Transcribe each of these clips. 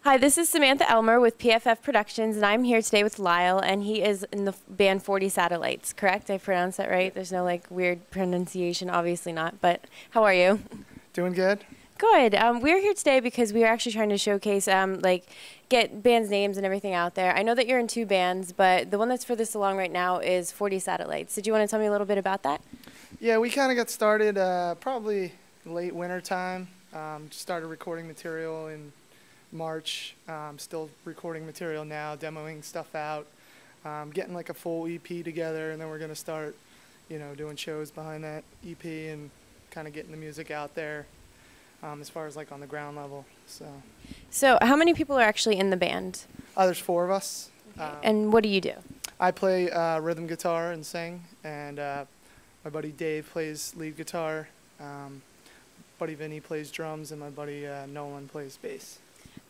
Hi, this is Samantha Elmer with PFF Productions, and I'm here today with Lyle, and he is in the band 40 Satellites, correct? I pronounced that right? There's no like weird pronunciation, obviously not, but how are you? Doing good. Good. We're here today because we are actually trying to showcase, get bands' names and everything out there. I know that you're in two bands, but the one that's furthest along right now is 40 Satellites. Did you want to tell me a little bit about that? Yeah, we kind of got started probably late winter time. Started recording material in March. Still recording material now, demoing stuff out, getting like a full EP together, and then we're gonna start, doing shows behind that EP and kind of getting the music out there, as far as like on the ground level. So how many people are actually in the band? There's 4 of us. Okay. And what do you do? I play rhythm guitar and sing, and my buddy Dave plays lead guitar. Buddy Vinny plays drums, and my buddy Nolan plays bass.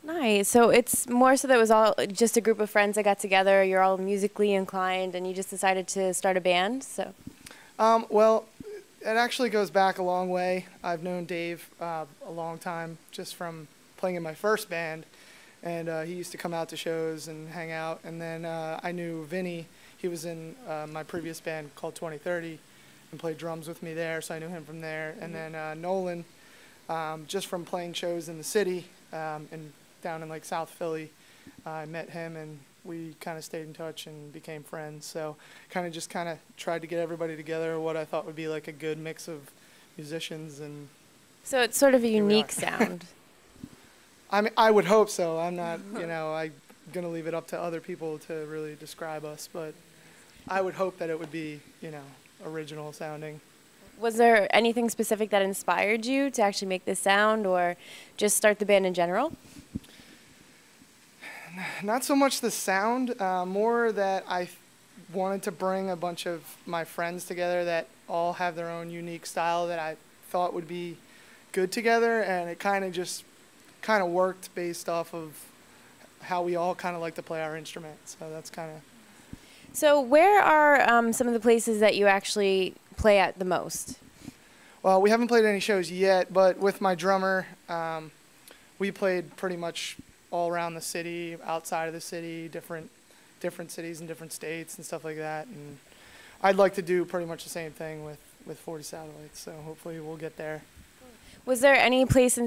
Nice. So it's more so that it was all just a group of friends that got together. You're all musically inclined, and you just decided to start a band. So. Well, it actually goes back a long way. I've known Dave a long time, just from playing in my first band, and he used to come out to shows and hang out. And then I knew Vinny. He was in my previous band called 2030, and played drums with me there, so I knew him from there. And then Nolan, just from playing shows in the city and down in like South Philly, I met him, and we kind of stayed in touch and became friends. So kind of tried to get everybody together, what I thought would be like a good mix of musicians. And so it's sort of a unique sound. I mean, I would hope so. I'm not, I'm going to leave it up to other people to really describe us, but I would hope that it would be, original sounding. Was there anything specific that inspired you to actually make this sound, or just start the band in general? Not so much the sound, more that I wanted to bring a bunch of my friends together that all have their own unique style that I thought would be good together, and it kind of worked based off of how we all kind of like to play our instrument. So that's kind of. So where are some of the places that you actually play at the most? Well, we haven't played any shows yet, but with my drummer, we played pretty much all around the city, outside of the city, different cities and different states and stuff like that. And I'd like to do pretty much the same thing with 40 Satellites, so hopefully we'll get there. Was there any place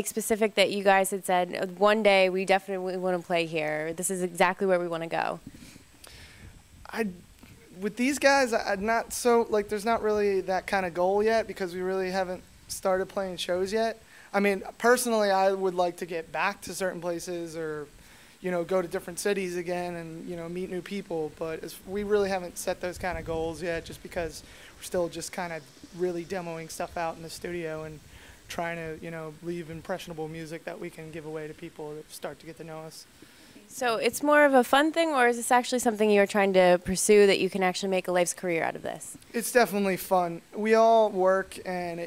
specific that you guys had said, one day we definitely want to play here, this is exactly where we want to go? With these guys, I'm not so, there's not really that kind of goal yet, because we really haven't started playing shows yet. I mean, personally, I would like to get back to certain places, or, go to different cities again and, meet new people. But we really haven't set those kind of goals yet, just because we're still just kind of really demoing stuff out in the studio and trying to, leave impressionable music that we can give away to people that start to get to know us. So it's more of a fun thing, or is this actually something you're trying to pursue that you can actually make a life's career out of this? It's definitely fun. We all work, and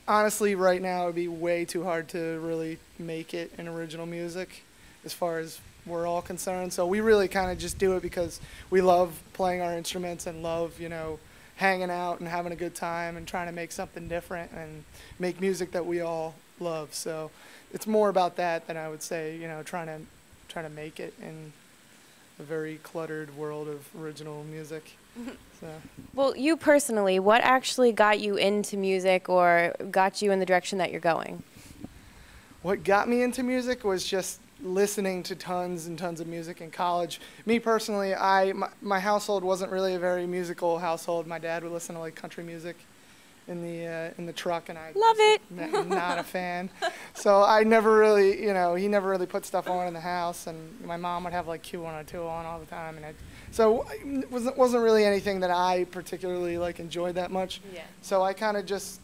honestly, right now, it would be way too hard to really make it in original music as far as we're all concerned. So we really kind of just do it because we love playing our instruments and love, hanging out and having a good time and trying to make something different and make music that we all love. So it's more about that than I would say, trying to make it in a very cluttered world of original music. So. Well, you personally, what actually got you into music or got you in the direction that you're going? What got me into music was just listening to tons and tons of music in college. Me personally, my household wasn't really a very musical household. My dad would listen to like country music in the truck, and I love it. Not a fan. So I never really, he never really put stuff on in the house, and my mom would have like Q102 on all the time, and so it wasn't really anything that I particularly enjoyed that much. Yeah. So I kind of just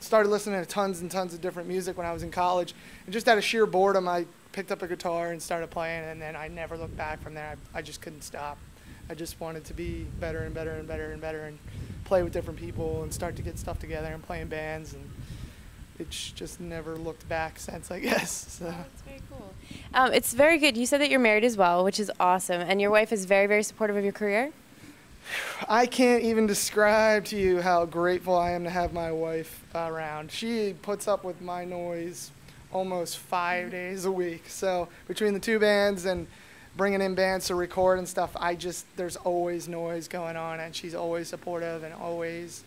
started listening to tons and tons of different music when I was in college, and just out of sheer boredom, I picked up a guitar and started playing, and then I never looked back from there. I just couldn't stop. I just wanted to be better and better and better and better, and play with different people and start to get stuff together and play in bands, and it's just never looked back since, I guess. So. Oh, that's very cool. It's very good. You said that you're married as well, which is awesome, and your wife is very, very supportive of your career? I can't even describe to you how grateful I am to have my wife around. She puts up with my noise almost 5 days a week. So between the two bands and bringing in bands to record and stuff, there's always noise going on, and she's always supportive and always,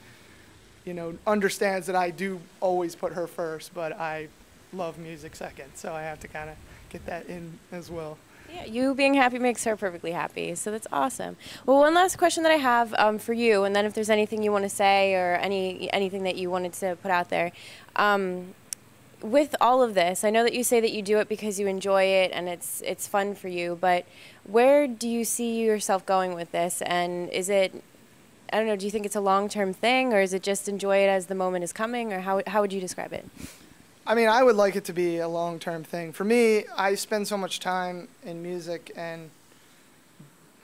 you know, understands that I do always put her first, but I love music second. So I have to kind of get that in as well. Yeah, you being happy makes her perfectly happy, so that's awesome. Well, one last question that I have for you, and then if there's anything you want to say or anything that you wanted to put out there. With all of this, I know that you say that you do it because you enjoy it and it's fun for you, but where do you see yourself going with this? And is it, I don't know, do you think it's a long-term thing, or is it just enjoy it as the moment is coming, or how would you describe it? I mean, I would like it to be a long-term thing. For me, I spend so much time in music, and,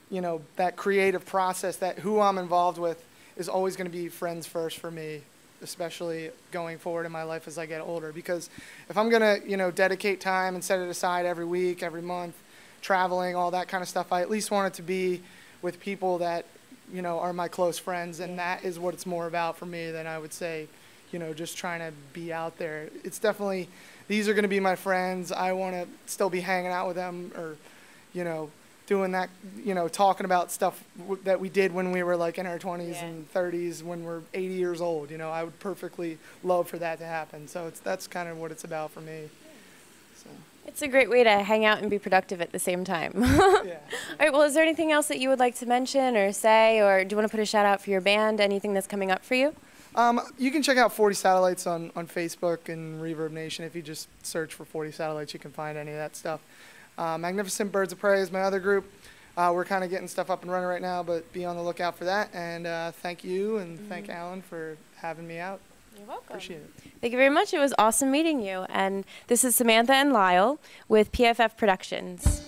you know, that creative process, that who I'm involved with is always going to be friends first for me, especially going forward in my life as I get older. Because if I'm going to, you know, dedicate time and set it aside every week, every month, traveling, all that kind of stuff, I at least want it to be with people that, you know, are my close friends, and that is what it's more about for me than I would say, you know, just trying to be out there. It's definitely, these are going to be my friends. I want to still be hanging out with them, or, you know, doing that, you know, talking about stuff that we did when we were like in our 20s and 30s, when we're 80 years old. You know, I would perfectly love for that to happen. So that's kind of what it's about for me. So. It's a great way to hang out and be productive at the same time. Yeah. All right, well, is there anything else that you would like to mention or say, or do you want to put a shout out for your band, anything that's coming up for you? You can check out 40 Satellites on Facebook and Reverb Nation. If you just search for 40 Satellites, you can find any of that stuff. Magnificent Birds of Prey is my other group. We're kind of getting stuff up and running right now, but be on the lookout for that. And thank you, and thank Alan for having me out. You're welcome. Appreciate it. Thank you very much. It was awesome meeting you. And this is Samantha and Lyle with PFF Productions.